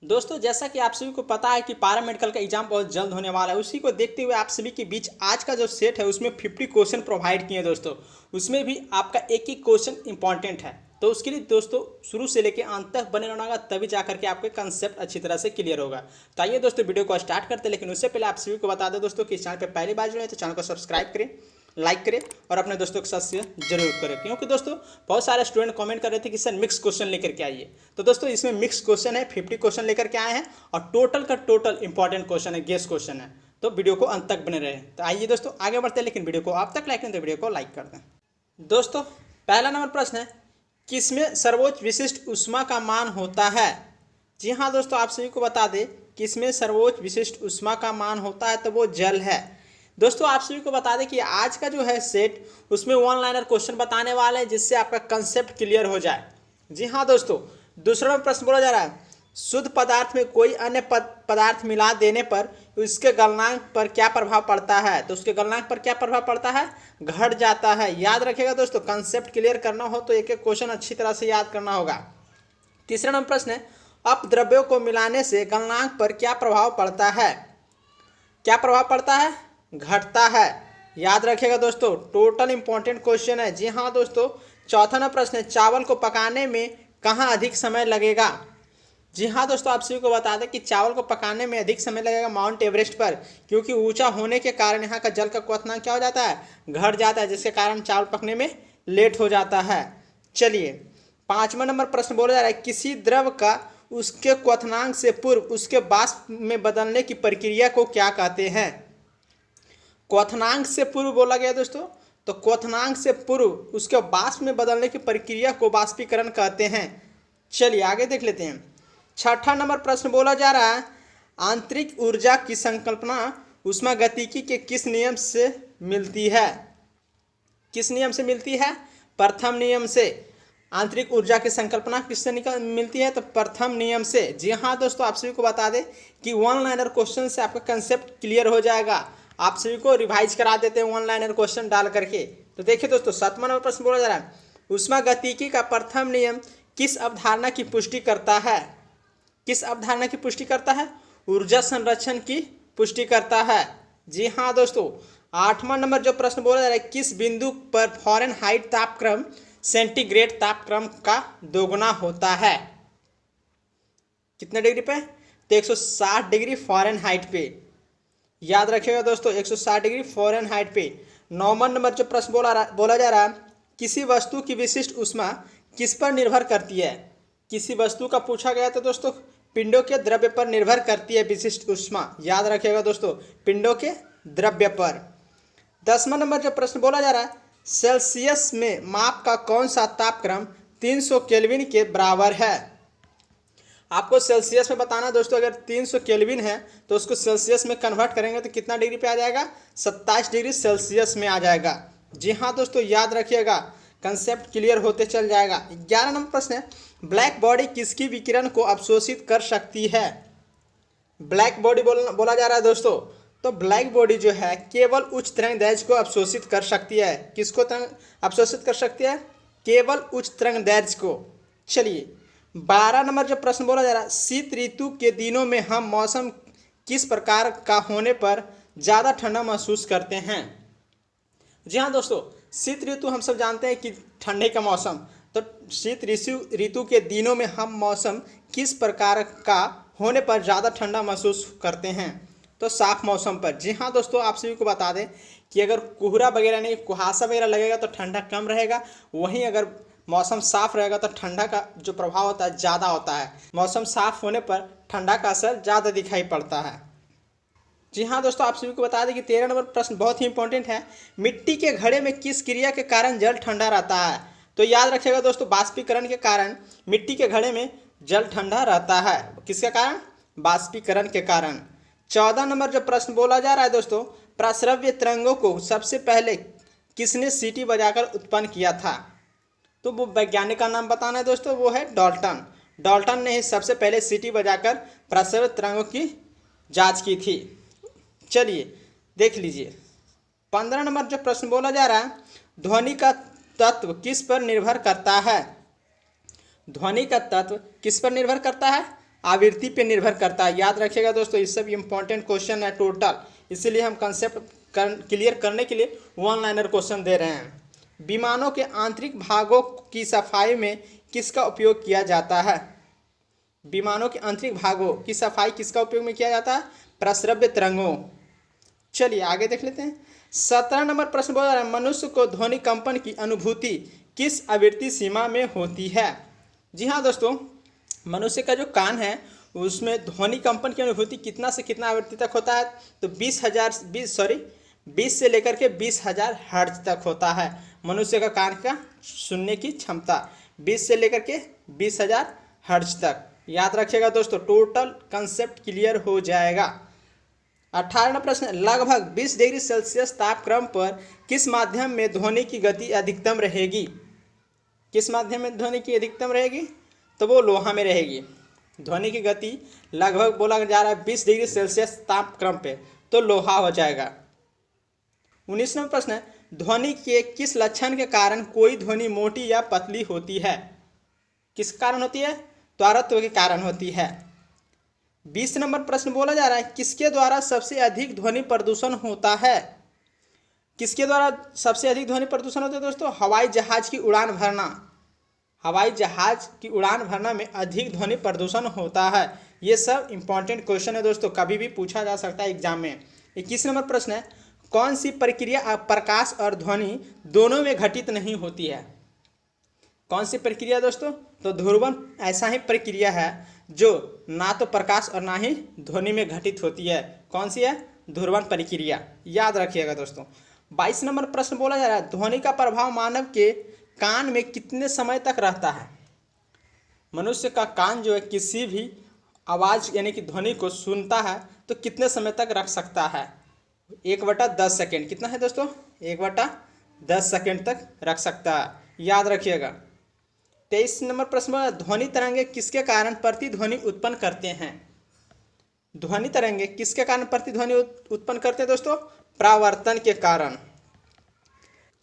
दोस्तों जैसा कि आप सभी को पता है कि पारा मेडिकल का एग्जाम बहुत जल्द होने वाला है, उसी को देखते हुए आप सभी के बीच आज का जो सेट है उसमें 50 क्वेश्चन प्रोवाइड किए हैं दोस्तों। उसमें भी आपका एक एक क्वेश्चन इंपॉर्टेंट है, तो उसके लिए दोस्तों शुरू से लेकर अंत तक बने रहना होगा, तभी जाकर के आपके कंसेप्ट अच्छी तरह से क्लियर होगा। तो आइए दोस्तों वीडियो को स्टार्ट करते हैं, लेकिन उससे पहले आप सभी को बता दें दोस्तों कि इस चैनल पर पहली बार जुड़े तो चैनल को सब्सक्राइब करें, लाइक करें और अपने दोस्तों के साथ शेयर जरूर करें, क्योंकि दोस्तों बहुत सारे स्टूडेंट कमेंट कर रहे थे कि सर मिक्स क्वेश्चन लेकर के आइए। तो दोस्तों इसमें मिक्स क्वेश्चन है, 50 क्वेश्चन लेकर के आए हैं और टोटल का टोटल इंपॉर्टेंट क्वेश्चन है, गेस क्वेश्चन है। तो वीडियो को अंत तक बने रहे। तो आइए दोस्तों आगे बढ़ते हैं, लेकिन वीडियो को आप तक लाइक करें तो वीडियो को लाइक कर दें। दोस्तों पहला नंबर प्रश्न है, किसमें सर्वोच्च विशिष्ट ऊष्मा का मान होता है? जी हाँ दोस्तों, आप सभी को बता दें किसमें सर्वोच्च विशिष्ट ऊष्मा का मान होता है, तो वो जल है। दोस्तों आप सभी को बता दें कि आज का जो है सेट उसमें वन लाइनर क्वेश्चन बताने वाले हैं, जिससे आपका कंसेप्ट क्लियर हो जाए। जी हाँ दोस्तों, दूसरा प्रश्न बोला जा रहा है, शुद्ध पदार्थ में कोई अन्य पदार्थ मिला देने पर उसके गलनांक पर क्या प्रभाव पड़ता है? तो उसके गलनांक पर क्या प्रभाव पड़ता है? घट जाता है। याद रखिएगा दोस्तों, कंसेप्ट क्लियर करना हो तो एक एक क्वेश्चन अच्छी तरह से याद करना होगा। तीसरा नंबर प्रश्न है, अपद्रव्यों को मिलाने से गलनांक पर क्या प्रभाव पड़ता है? क्या प्रभाव पड़ता है? घटता है। याद रखिएगा दोस्तों, टोटल इंपॉर्टेंट क्वेश्चन है। जी हाँ दोस्तों, चौथा नंबर प्रश्न है, चावल को पकाने में कहाँ अधिक समय लगेगा? जी हाँ दोस्तों, आप सभी को बता दें कि चावल को पकाने में अधिक समय लगेगा माउंट एवरेस्ट पर, क्योंकि ऊंचा होने के कारण यहाँ का जल का क्वथनांक क्या हो जाता है? घट जाता है, जिसके कारण चावल पकने में लेट हो जाता है। चलिए पांचवा नंबर प्रश्न बोला जा रहा है, किसी द्रव का उसके क्वथनांक से पूर्व उसके वाष्प में बदलने की प्रक्रिया को क्या कहते हैं? क्वथनांक से पूर्व बोला गया दोस्तों, तो क्वथनांक से पूर्व उसके वाष्प में बदलने की प्रक्रिया को वाष्पीकरण कहते हैं। चलिए आगे देख लेते हैं। छठा नंबर प्रश्न बोला जा रहा है, आंतरिक ऊर्जा की संकल्पना ऊष्मागतिकी के किस नियम से मिलती है? किस नियम से मिलती है? प्रथम नियम से। आंतरिक ऊर्जा की संकल्पना किससे मिलती है? तो प्रथम नियम से। जी हाँ दोस्तों, आप सभी को बता दें कि वन लाइनर क्वेश्चन से आपका कंसेप्ट क्लियर हो जाएगा। आप सभी को रिवाइज करा देते हैं वन लाइनर क्वेश्चन डाल करके। तो देखिए दोस्तों, सातवां नंबर प्रश्न बोला जा रहा है, ऊष्मागतिकी का प्रथम नियम किस अवधारणा की पुष्टि करता है? किस अवधारणा की पुष्टि करता है? ऊर्जा संरक्षण की पुष्टि करता है। जी हाँ दोस्तों, आठवां नंबर जो प्रश्न बोला जा रहा है, किस बिंदु पर फ़ारेनहाइट तापक्रम सेंटीग्रेड तापक्रम का दोगुना होता है? कितने डिग्री पे? तो 160 डिग्री फ़ारेनहाइट पे। याद रखिएगा दोस्तों, 160 डिग्री फ़ारेनहाइट पे। नौवां नंबर जो प्रश्न बोला जा रहा है, किसी वस्तु की विशिष्ट ऊष्मा किस पर निर्भर करती है? किसी वस्तु का पूछा गया तो दोस्तों पिंडों के द्रव्य पर निर्भर करती है विशिष्ट ऊष्मा। याद रखिएगा दोस्तों, पिंडों के द्रव्य पर। 10वां नंबर जो प्रश्न बोला जा रहा है, सेल्सियस में माप का कौन सा तापक्रम 300 केल्विन के बराबर है? आपको सेल्सियस में बताना दोस्तों, अगर 300 केल्विन है तो उसको सेल्सियस में कन्वर्ट करेंगे तो कितना डिग्री पे आ जाएगा? 27 डिग्री सेल्सियस में आ जाएगा। जी हाँ दोस्तों, याद रखिएगा, कंसेप्ट क्लियर होते चल जाएगा। 11 नंबर प्रश्न है, ब्लैक बॉडी किसकी विकिरण को अवशोषित कर सकती है? ब्लैक बॉडी बोला जा रहा है दोस्तों, तो ब्लैक बॉडी जो है केवल उच्च तरंगदैर्घ्य को अवशोषित कर सकती है। किसको अवशोषित कर सकती है? केवल उच्च तरंगदैर्घ्य को। चलिए 12 नंबर जो प्रश्न बोला जा रहा है, शीत ऋतु के दिनों में हम मौसम किस प्रकार का होने पर ज़्यादा ठंडा महसूस करते हैं? जी हाँ दोस्तों, शीत ऋतु हम सब जानते हैं कि ठंडे का मौसम, तो शीत ऋतु के दिनों में हम मौसम किस प्रकार का होने पर ज़्यादा ठंडा महसूस करते हैं? तो साफ मौसम पर। जी हाँ दोस्तों, आप सभी को बता दें कि अगर कोहरा वगैरह नहीं, कुहासा वगैरह लगेगा तो ठंडा कम रहेगा, वहीं अगर मौसम साफ रहेगा तो ठंडा का जो प्रभाव होता है ज़्यादा होता है। मौसम साफ होने पर ठंडा का असर ज़्यादा दिखाई पड़ता है। जी हाँ दोस्तों, आप सभी को बता दें कि 13 नंबर प्रश्न बहुत ही इंपॉर्टेंट है, मिट्टी के घड़े में किस क्रिया के कारण जल ठंडा रहता है? तो याद रखिएगा दोस्तों, बाष्पीकरण के कारण मिट्टी के घड़े में जल ठंडा रहता है। किसके कारण? बाष्पीकरण के कारण। 14 नंबर जो प्रश्न बोला जा रहा है दोस्तों, प्रस्रव्य तरंगों को सबसे पहले किसने सीटी बजाकर उत्पन्न किया था? तो वो वैज्ञानिक का नाम बताना है दोस्तों, वो है डाल्टन। डाल्टन ने ही सबसे पहले सीटी बजाकर प्रस्रव्य तरंगों की जांच की थी। चलिए देख लीजिए 15 नंबर जो प्रश्न बोला जा रहा है, ध्वनि का तत्व किस पर निर्भर करता है? ध्वनि का तत्व किस पर निर्भर करता है? आवृत्ति पे निर्भर करता है। याद रखिएगा दोस्तों, ये सब इंपॉर्टेंट क्वेश्चन है टोटल, इसीलिए हम कंसेप्ट क्लियर करने के लिए वन लाइनर क्वेश्चन दे रहे हैं। विमानों के आंतरिक भागों की सफाई में किसका उपयोग किया जाता है? विमानों के आंतरिक भागों की सफाई किसका उपयोग में किया जाता है? प्रस्रव्य तरंगों। चलिए आगे देख लेते हैं। 17 नंबर प्रश्न बोला रहा है, मनुष्य को ध्वनि कंपन की अनुभूति किस आवृत्ति सीमा में होती है? जी हाँ दोस्तों, मनुष्य का जो कान है उसमें ध्वनि कंपन की अनुभूति कितना से कितना आवृत्ति तक होता है? तो 20 से लेकर के 20,000 हर्ट्ज तक होता है मनुष्य का कान का सुनने की क्षमता, 20 से लेकर के 20,000 हर्ट्ज तक। याद रखिएगा दोस्तों, टोटल कंसेप्ट क्लियर हो जाएगा। 18वां प्रश्न, लगभग 20 डिग्री सेल्सियस तापक्रम पर किस माध्यम में ध्वनि की गति अधिकतम रहेगी? किस माध्यम में ध्वनि की अधिकतम रहेगी? तो वो लोहा में रहेगी। ध्वनि की गति लगभग बोला जा रहा है 20 डिग्री सेल्सियस तापक्रम पे, तो लोहा हो जाएगा। 19वां प्रश्न है, ध्वनि के किस लक्षण के कारण कोई ध्वनि मोटी या पतली होती है? किस कारण होती है? त्वरत्व के कारण होती है। 20 नंबर प्रश्न बोला जा रहा है, किसके द्वारा सबसे अधिक ध्वनि प्रदूषण होता है? किसके द्वारा सबसे अधिक ध्वनि प्रदूषण होता है दोस्तों? हवाई जहाज की उड़ान भरना। हवाई जहाज की उड़ान भरना में अधिक ध्वनि प्रदूषण होता है। ये सब इंपॉर्टेंट क्वेश्चन है दोस्तों, कभी भी पूछा जा सकता है एग्जाम में। 21 नंबर प्रश्न है, कौन सी प्रक्रिया प्रकाश और ध्वनि दोनों में घटित नहीं होती है? कौन सी प्रक्रिया दोस्तों? तो ध्रुवन ऐसा ही प्रक्रिया है जो ना तो प्रकाश और ना ही ध्वनि में घटित होती है। कौन सी है? ध्रुवन प्रक्रिया। याद रखिएगा दोस्तों। 22 नंबर प्रश्न बोला जा रहा है, ध्वनि का प्रभाव मानव के कान में कितने समय तक रहता है? मनुष्य का कान जो है किसी भी आवाज़ यानी कि ध्वनि को सुनता है तो कितने समय तक रख सकता है? 1/10 सेकेंड। कितना है दोस्तों? 1/10 सेकेंड तक रख सकता है। याद रखिएगा। 23 नंबर प्रश्न में, ध्वनि तरंगे किसके कारण प्रतिध्वनि उत्पन्न करते हैं? ध्वनि तरंगे किसके कारण प्रतिध्वनि उत्पन्न करते हैं दोस्तों? परावर्तन के कारण।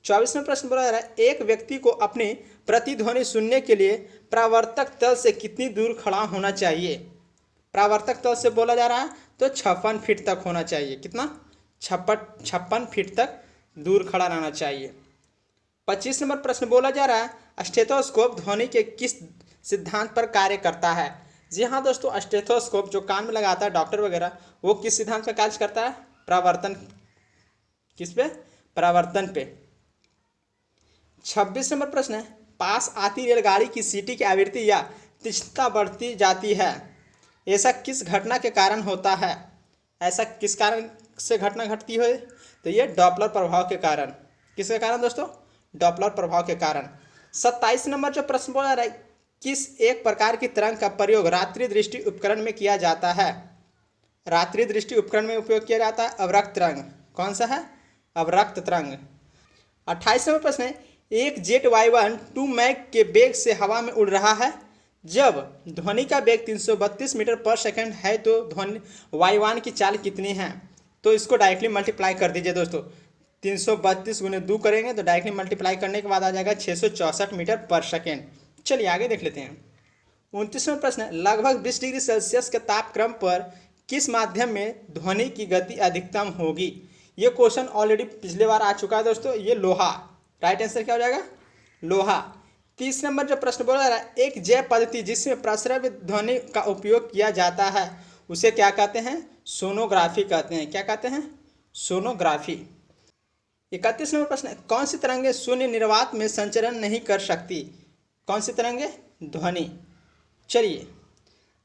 24वां प्रश्न बोला जा रहा है, एक व्यक्ति को अपनी प्रतिध्वनि सुनने के लिए परावर्तक तल से कितनी दूर खड़ा होना चाहिए? परावर्तक तल से बोला जा रहा है तो 56 फीट तक होना चाहिए। कितना? 56 फीट तक दूर खड़ा रहना चाहिए। 25 नंबर प्रश्न बोला जा रहा है, स्टेथोस्कोप ध्वनि के किस सिद्धांत पर कार्य करता है? जी हाँ दोस्तों, स्टेथोस्कोप जो कान में लगाता है डॉक्टर वगैरह, वो किस सिद्धांत पर कार्य करता है? परावर्तन। किस पे? परावर्तन पे। 26 नंबर प्रश्न है, पास आती रेलगाड़ी की सीटी की आवृत्ति या तीक्ष्णता बढ़ती जाती है, ऐसा किस घटना के कारण होता है? ऐसा किस कारण से घटना घटती है? तो ये डॉपलर प्रभाव के कारण। किसके कारण दोस्तों? डॉपलर प्रभाव के कारण। 27 नंबर जो प्रश्न बोला रहा है, किस एक प्रकार की तरंग का प्रयोग रात्रि दृष्टि उपकरण में किया जाता है? रात्रि दृष्टि उपकरण में उपयोग किया जाता है अवरक्त तरंग। कौन सा है? अवरक्त तरंग। 28 नंबर प्रश्न है, एक जेट वायुयान 2 मैक के वेग से हवा में उड़ रहा है, जब ध्वनि का वेग 332 मीटर पर सेकंड है तो ध्वनि वायुयान की चाल कितनी है? तो इसको डायरेक्टली मल्टीप्लाई कर दीजिए दोस्तों। 332 गुने 2 करेंगे तो डायरेक्टली मल्टीप्लाई करने के बाद आ जाएगा 664 मीटर पर सेकेंड। चलिए आगे देख लेते हैं। 29वां प्रश्न है, लगभग 20 डिग्री सेल्सियस के तापक्रम पर किस माध्यम में ध्वनि की गति अधिकतम होगी? ये क्वेश्चन ऑलरेडी पिछले बार आ चुका है दोस्तों। ये लोहा। राइट आंसर क्या हो जाएगा? लोहा। 30 नंबर जो प्रश्न बोला जा रहा है, एक जैव पद्धति जिसमें प्रस्रव्य ध्वनि का उपयोग किया जाता है उसे क्या कहते हैं? सोनोग्राफी कहते हैं। क्या कहते हैं? सोनोग्राफी। 31 नंबर प्रश्न है, कौन सी तरंगे शून्य निर्वात में संचरण नहीं कर सकती? कौन सी तरंगे? ध्वनि। चलिए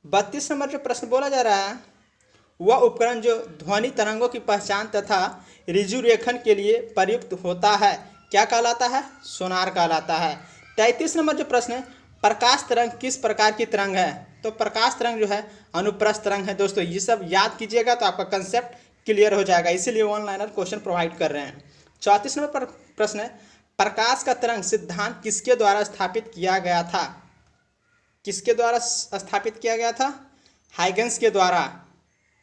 32 नंबर जो प्रश्न बोला जा रहा है, वह उपकरण जो ध्वनि तरंगों की पहचान तथा रिजुरेखन के लिए प्रयुक्त होता है क्या कहलाता है? सोनार कहलाता है। 33 नंबर जो प्रश्न है, प्रकाश तरंग किस प्रकार की तरंग है? तो प्रकाश तरंग जो है अनुप्रस्थ तरंग है दोस्तों। ये सब याद कीजिएगा तो आपका कंसेप्ट क्लियर हो जाएगा, इसीलिए वन लाइनर क्वेश्चन प्रोवाइड कर रहे हैं। 34 नंबर प्रश्न है, प्रकाश का तरंग सिद्धांत किसके द्वारा स्थापित किया गया था? किसके द्वारा स्थापित किया गया था? हाइगेंस के द्वारा।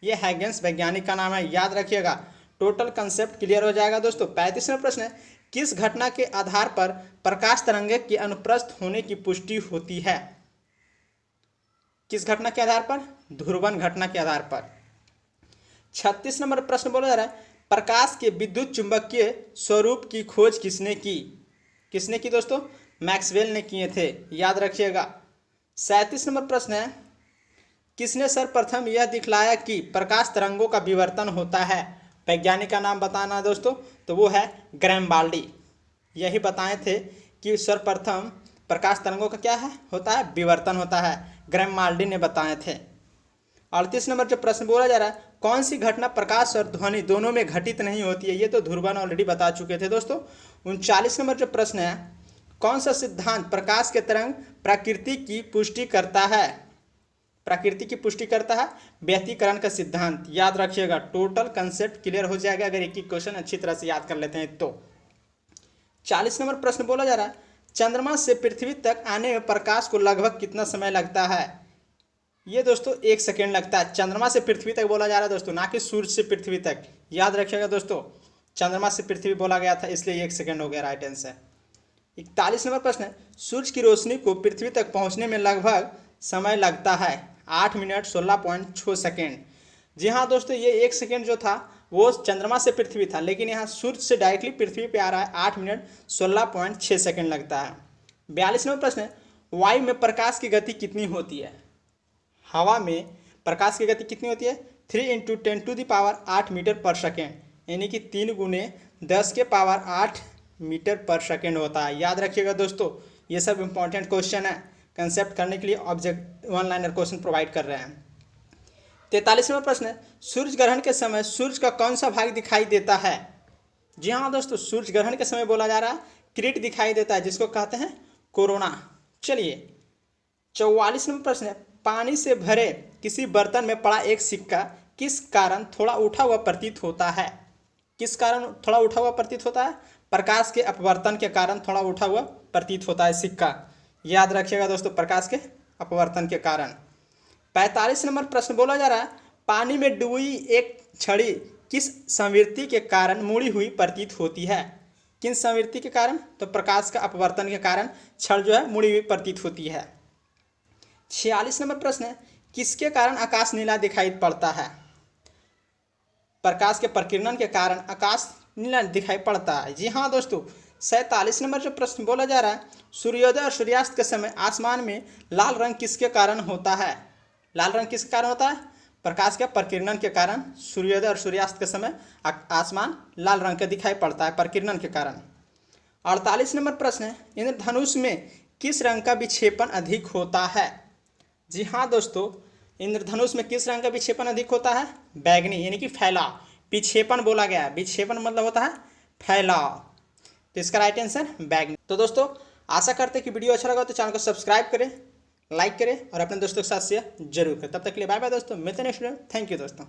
ये हाइगेंस वैज्ञानिक का नाम है, याद रखिएगा। टोटल कंसेप्ट क्लियर हो जाएगा दोस्तों। 35वां प्रश्न है, किस घटना के आधार पर प्रकाश तरंगे के अनुप्रस्थ होने की पुष्टि होती है? किस घटना के आधार पर? ध्रुवण घटना के आधार पर। 36 नंबर प्रश्न बोला जा रहा है, प्रकाश के विद्युत चुंबकीय स्वरूप की खोज किसने की? किसने की दोस्तों? मैक्सवेल ने किए थे, याद रखिएगा। 37 नंबर प्रश्न है, किसने सर्वप्रथम यह दिखलाया कि प्रकाश तरंगों का विवर्तन होता है? वैज्ञानिक का नाम बताना दोस्तों, तो वो है ग्रैमबाल्डी। यही बताए थे कि सर्वप्रथम प्रकाश तरंगों का क्या है, होता है, विवर्तन होता है। ग्रैमबाल्डी ने बताए थे। 38 नंबर जो प्रश्न बोला जा रहा है, कौन सी घटना प्रकाश और ध्वनि दोनों में घटित नहीं होती है? ये तो ध्रुवण ऑलरेडी बता चुके थे दोस्तों। 39 नंबर जो प्रश्न है, कौन सा सिद्धांत प्रकाश के तरंग प्रकृति की पुष्टि करता है? प्रकृति की पुष्टि करता है व्यतिकरण का सिद्धांत। याद रखिएगा, टोटल कंसेप्ट क्लियर हो जाएगा अगर एक एक क्वेश्चन अच्छी तरह से याद कर लेते हैं तो। 40 नंबर प्रश्न बोला जा रहा है, चंद्रमा से पृथ्वी तक आने में प्रकाश को लगभग कितना समय लगता है? ये दोस्तों 1 सेकेंड लगता है। चंद्रमा से पृथ्वी तक बोला जा रहा है दोस्तों, ना कि सूर्य से पृथ्वी तक। याद रखिएगा दोस्तों, चंद्रमा से पृथ्वी बोला गया था इसलिए 1 सेकेंड हो गया राइट आंसर। 41 नंबर प्रश्न है, सूर्य की रोशनी को पृथ्वी तक पहुंचने में लगभग समय लगता है 8 मिनट 16.6 सेकेंड। जी हाँ दोस्तों, ये 1 सेकेंड जो था वो चंद्रमा से पृथ्वी था, लेकिन यहाँ सूर्य से डायरेक्टली पृथ्वी पे आ रहा है, 8 मिनट 16.6 सेकेंड लगता है। 42 नंबर प्रश्न है, वायु में प्रकाश की गति कितनी होती है? हवा में प्रकाश की गति कितनी होती है? 3 × 10⁸ मीटर पर सेकेंड, यानी कि 3 × 10⁸ मीटर पर सेकेंड होता है। याद रखिएगा दोस्तों, ये सब इंपॉर्टेंट क्वेश्चन है, कंसेप्ट करने के लिए ऑब्जेक्ट 1 लाइनर क्वेश्चन प्रोवाइड कर रहे हैं। 43 नंबर प्रश्न है, सूर्य ग्रहण के समय सूर्य का कौन सा भाग दिखाई देता है? जी हाँ दोस्तों, सूर्य ग्रहण के समय बोला जा रहा है किरीट दिखाई देता है, जिसको कहते हैं कोरोना। चलिए 44 नंबर प्रश्न है, पानी से भरे किसी बर्तन में पड़ा एक सिक्का किस कारण थोड़ा उठा हुआ प्रतीत होता है? किस कारण थोड़ा उठा हुआ प्रतीत होता है? प्रकाश के अपवर्तन के कारण थोड़ा उठा हुआ प्रतीत होता है सिक्का। याद रखिएगा दोस्तों, प्रकाश के अपवर्तन के कारण। 45 नंबर प्रश्न बोला जा रहा है, पानी में डूबी एक छड़ी किस संवृत्ति के कारण मुड़ी हुई प्रतीत होती है? किन संवृत्ति के कारण? तो प्रकाश का अपवर्तन के कारण छड़ जो है मुड़ी हुई प्रतीत होती है। 46 नंबर प्रश्न है, किसके कारण आकाश नीला दिखाई पड़ता है? प्रकाश के प्रकीर्णन के कारण आकाश नीला दिखाई पड़ता है। जी हाँ दोस्तों। 47 नंबर जो प्रश्न बोला जा रहा है, सूर्योदय और सूर्यास्त के समय आसमान में लाल रंग किसके कारण होता है? लाल रंग किसके कारण होता है? प्रकाश के प्रकीर्णन के कारण सूर्योदय और सूर्यास्त के समय आसमान लाल रंग का दिखाई पड़ता है, प्रकीर्णन के कारण। 48 नंबर प्रश्न है, इंद्रधनुष में किस रंग का विक्षेपण अधिक होता है? जी हाँ दोस्तों, इंद्रधनुष में किस रंग का विक्षेपण अधिक होता है? बैगनी, यानी कि फैलाव। विक्षेपण बोला गया है, विक्षेपण मतलब होता है फैलाव, तो इसका राइट आंसर बैगनी। तो दोस्तों आशा करते हैं कि वीडियो अच्छा लगा तो चैनल को सब्सक्राइब करें, लाइक करें और अपने दोस्तों के साथ शेयर जरूर करें। तब तक के लिए बाय बाय दोस्तों, मिलते हैं नेक्स्ट वीडियो। थैंक यू दोस्तों।